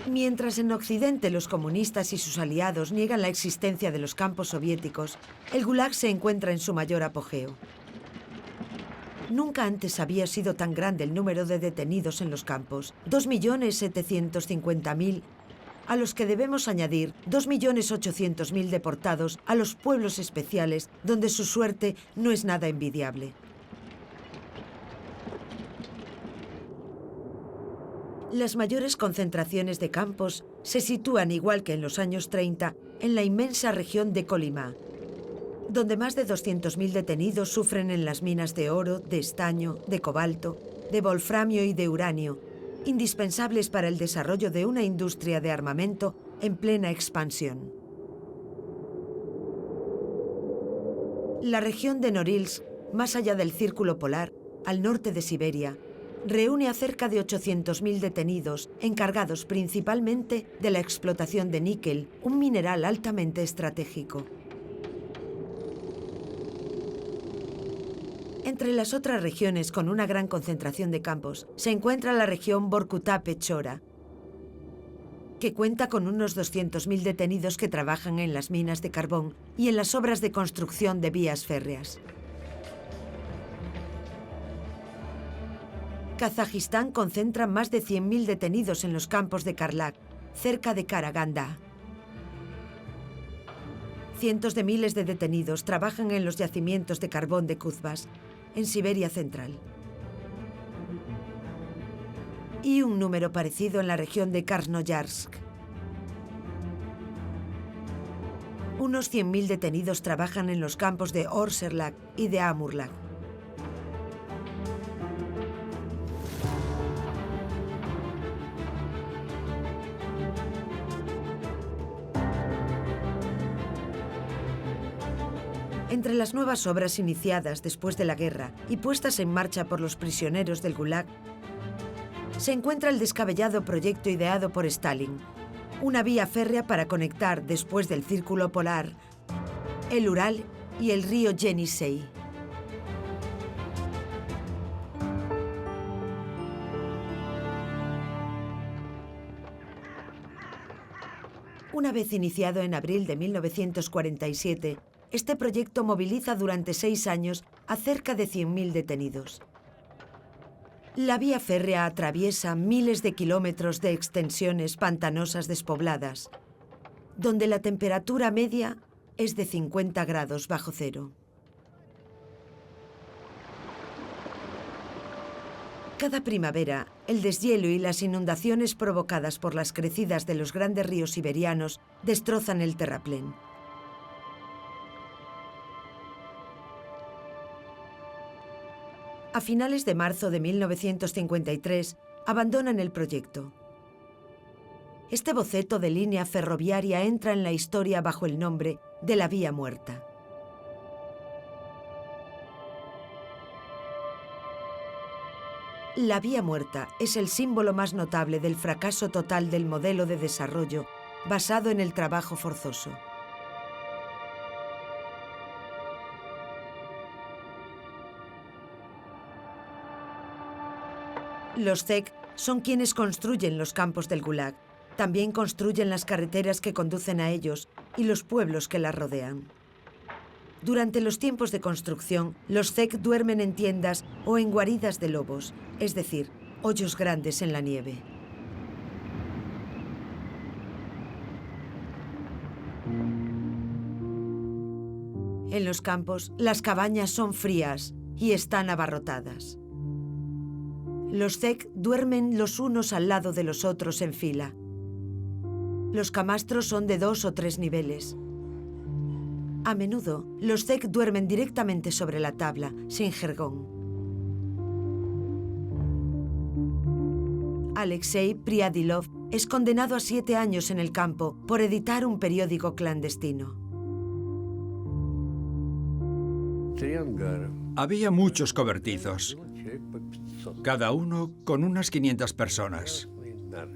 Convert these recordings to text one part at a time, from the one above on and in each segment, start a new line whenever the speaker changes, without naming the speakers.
Mientras en Occidente los comunistas y sus aliados niegan la existencia de los campos soviéticos, el Gulag se encuentra en su mayor apogeo. Nunca antes había sido tan grande el número de detenidos en los campos, 2.750.000, a los que debemos añadir 2.800.000 deportados a los pueblos especiales, donde su suerte no es nada envidiable. Las mayores concentraciones de campos se sitúan, igual que en los años 30, en la inmensa región de Kolyma, donde más de 200.000 detenidos sufren en las minas de oro, de estaño, de cobalto, de wolframio y de uranio, indispensables para el desarrollo de una industria de armamento en plena expansión. La región de Norilsk, más allá del Círculo Polar, al norte de Siberia, reúne a cerca de 800.000 detenidos, encargados principalmente de la explotación de níquel, un mineral altamente estratégico. Entre las otras regiones con una gran concentración de campos se encuentra la región Vorkuta-Pechora, que cuenta con unos 200.000 detenidos que trabajan en las minas de carbón y en las obras de construcción de vías férreas. Kazajistán concentra más de 100.000 detenidos en los campos de Karlak, cerca de Karaganda. Cientos de miles de detenidos trabajan en los yacimientos de carbón de Kuzbass, en Siberia Central. Y un número parecido en la región de Krasnoyarsk. Unos 100.000 detenidos trabajan en los campos de Orserlak y de Amurlak. Entre las nuevas obras iniciadas después de la guerra y puestas en marcha por los prisioneros del Gulag, se encuentra el descabellado proyecto ideado por Stalin, una vía férrea para conectar, después del Círculo Polar, el Ural y el río Yenisei. Una vez iniciado en abril de 1947, este proyecto moviliza durante 6 años a cerca de 100.000 detenidos. La vía férrea atraviesa miles de kilómetros de extensiones pantanosas despobladas, donde la temperatura media es de 50 grados bajo cero. Cada primavera, el deshielo y las inundaciones provocadas por las crecidas de los grandes ríos siberianos destrozan el terraplén. A finales de marzo de 1953, abandonan el proyecto. Este boceto de línea ferroviaria entra en la historia bajo el nombre de la Vía Muerta. La Vía Muerta es el símbolo más notable del fracaso total del modelo de desarrollo basado en el trabajo forzoso. Los zec son quienes construyen los campos del Gulag. También construyen las carreteras que conducen a ellos y los pueblos que las rodean. Durante los tiempos de construcción, los zec duermen en tiendas o en guaridas de lobos, es decir, hoyos grandes en la nieve. En los campos, las cabañas son frías y están abarrotadas. Los zec duermen los unos al lado de los otros en fila. Los camastros son de 2 o 3 niveles. A menudo, los zec duermen directamente sobre la tabla, sin jergón. Alexei Priadilov es condenado a 7 años en el campo por editar un periódico clandestino.
Había muchos cobertizos, cada uno con unas 500 personas.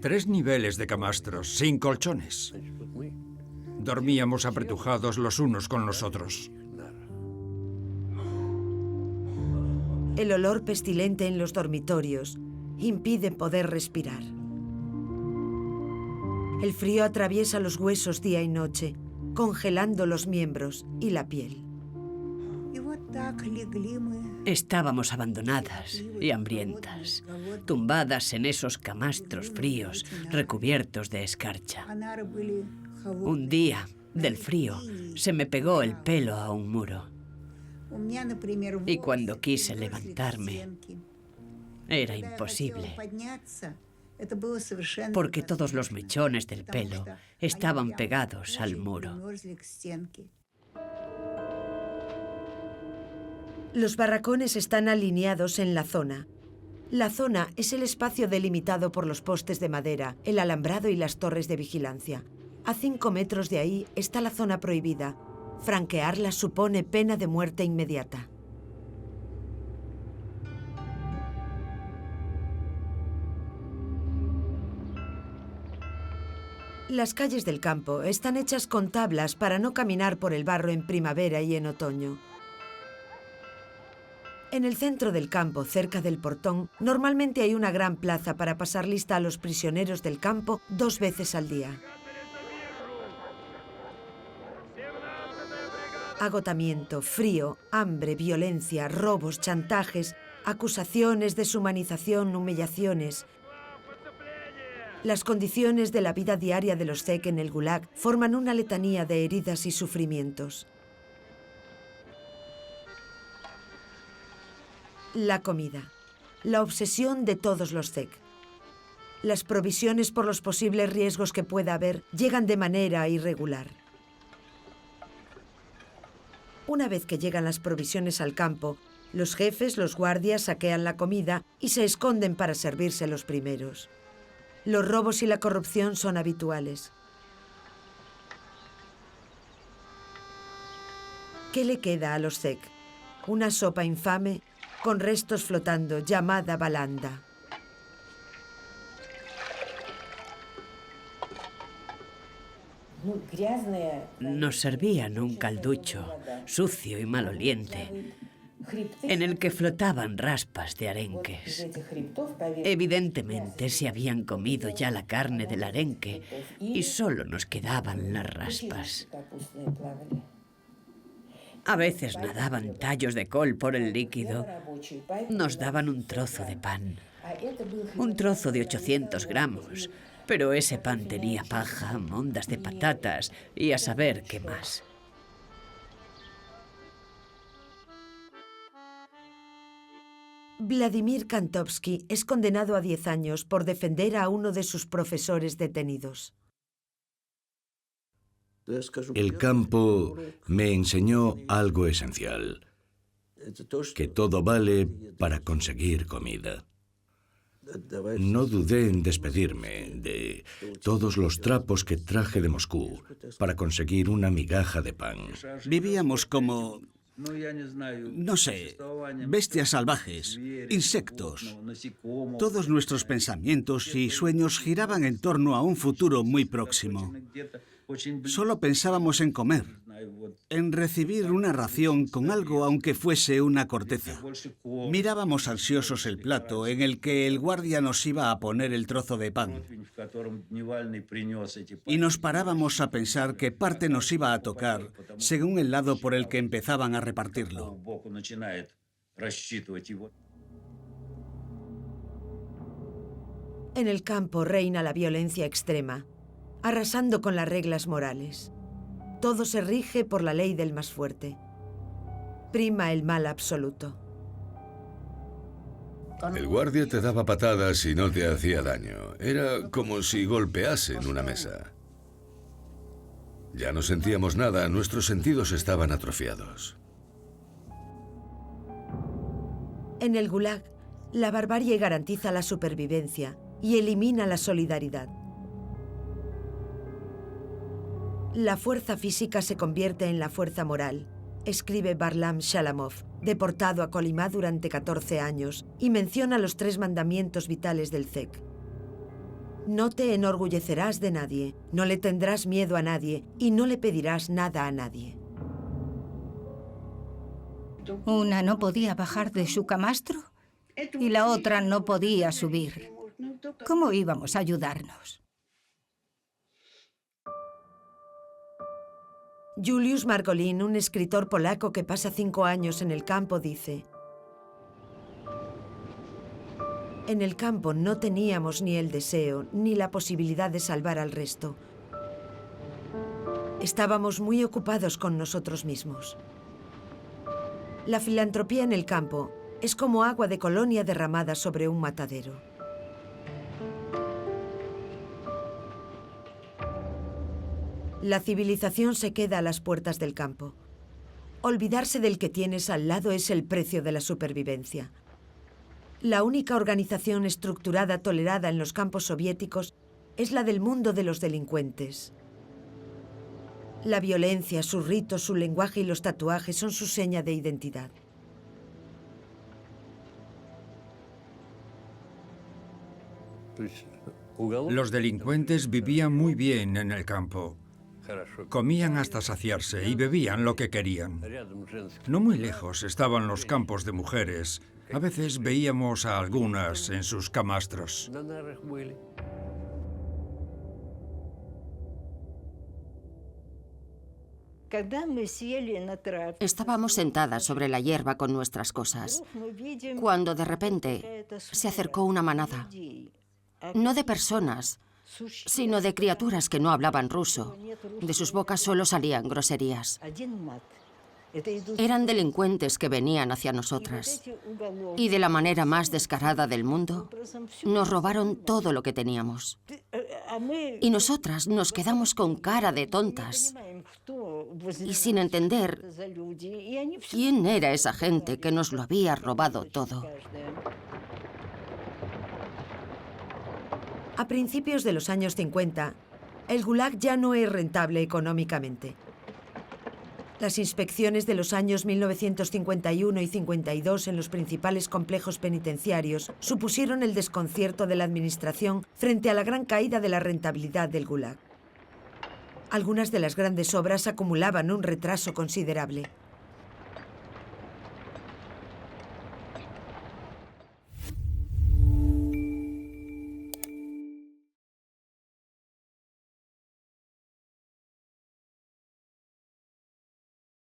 3 niveles de camastros, sin colchones. Dormíamos apretujados los unos con los otros.
El olor pestilente en los dormitorios impide poder respirar. El frío atraviesa los huesos día y noche, congelando los miembros y la piel.
Estábamos abandonadas y hambrientas, tumbadas en esos camastros fríos recubiertos de escarcha. Un día, del frío, se me pegó el pelo a un muro. Y cuando quise levantarme, era imposible, porque todos los mechones del pelo estaban pegados al muro.
Los barracones están alineados en la zona. La zona es el espacio delimitado por los postes de madera, el alambrado y las torres de vigilancia. A 5 metros de ahí está la zona prohibida. Franquearla supone pena de muerte inmediata. Las calles del campo están hechas con tablas para no caminar por el barro en primavera y en otoño. En el centro del campo, cerca del portón, normalmente hay una gran plaza para pasar lista a los prisioneros del campo 2 veces al día. Agotamiento, frío, hambre, violencia, robos, chantajes, acusaciones, deshumanización, humillaciones. Las condiciones de la vida diaria de los zec en el Gulag forman una letanía de heridas y sufrimientos. La comida. La obsesión de todos los zec. Las provisiones por los posibles riesgos que pueda haber llegan de manera irregular. Una vez que llegan las provisiones al campo, los jefes, los guardias, saquean la comida y se esconden para servirse los primeros. Los robos y la corrupción son habituales. ¿Qué le queda a los zec? Una sopa infame con restos flotando, llamada balanda.
Nos servían un calducho, sucio y maloliente, en el que flotaban raspas de arenques. Evidentemente se habían comido ya la carne del arenque y solo nos quedaban las raspas. A veces nadaban tallos de col por el líquido. Nos daban un trozo de pan, un trozo de 800 gramos, pero ese pan tenía paja, mondas de patatas y a saber qué más.
Vladimir Kantovsky es condenado a 10 años por defender a uno de sus profesores detenidos.
El campo me enseñó algo esencial, que todo vale para conseguir comida. No dudé en despedirme de todos los trapos que traje de Moscú para conseguir una migaja de pan.
Vivíamos como, no sé, bestias salvajes, insectos. Todos nuestros pensamientos y sueños giraban en torno a un futuro muy próximo. Solo pensábamos en comer, en recibir una ración con algo aunque fuese una corteza. Mirábamos ansiosos el plato en el que el guardia nos iba a poner el trozo de pan. Y nos parábamos a pensar qué parte nos iba a tocar según el lado por el que empezaban a repartirlo.
En el campo reina la violencia extrema, arrasando con las reglas morales. Todo se rige por la ley del más fuerte. Prima el mal absoluto.
El guardia te daba patadas y no te hacía daño. Era como si golpeasen una mesa. Ya no sentíamos nada, nuestros sentidos estaban atrofiados.
En el Gulag, la barbarie garantiza la supervivencia y elimina la solidaridad. La fuerza física se convierte en la fuerza moral, escribe Barlam Shalamov, deportado a Kolimá durante 14 años, y menciona los 3 mandamientos vitales del zec. No te enorgullecerás de nadie, no le tendrás miedo a nadie y no le pedirás nada a nadie.
Una no podía bajar de su camastro y la otra no podía subir. ¿Cómo íbamos a ayudarnos?
Juliusz Margolin, un escritor polaco que pasa 5 años en el campo, dice: en el campo no teníamos ni el deseo ni la posibilidad de salvar al resto. Estábamos muy ocupados con nosotros mismos. La filantropía en el campo es como agua de colonia derramada sobre un matadero. La civilización se queda a las puertas del campo. Olvidarse del que tienes al lado es el precio de la supervivencia. La única organización estructurada tolerada en los campos soviéticos es la del mundo de los delincuentes. La violencia, sus ritos, su lenguaje y los tatuajes son su seña de identidad.
Los delincuentes vivían muy bien en el campo. Comían hasta saciarse y bebían lo que querían. No muy lejos estaban los campos de mujeres. A veces veíamos a algunas en sus camastros.
Estábamos sentadas sobre la hierba con nuestras cosas, cuando de repente se acercó una manada, no de personas, sino de criaturas que no hablaban ruso. De sus bocas solo salían groserías. Eran delincuentes que venían hacia nosotras y de la manera más descarada del mundo nos robaron todo lo que teníamos. Y nosotras nos quedamos con cara de tontas y sin entender quién era esa gente que nos lo había robado todo.
A principios de los años 50, el Gulag ya no es rentable económicamente. Las inspecciones de los años 1951 y 52 en los principales complejos penitenciarios supusieron el desconcierto de la administración frente a la gran caída de la rentabilidad del Gulag. Algunas de las grandes obras acumulaban un retraso considerable.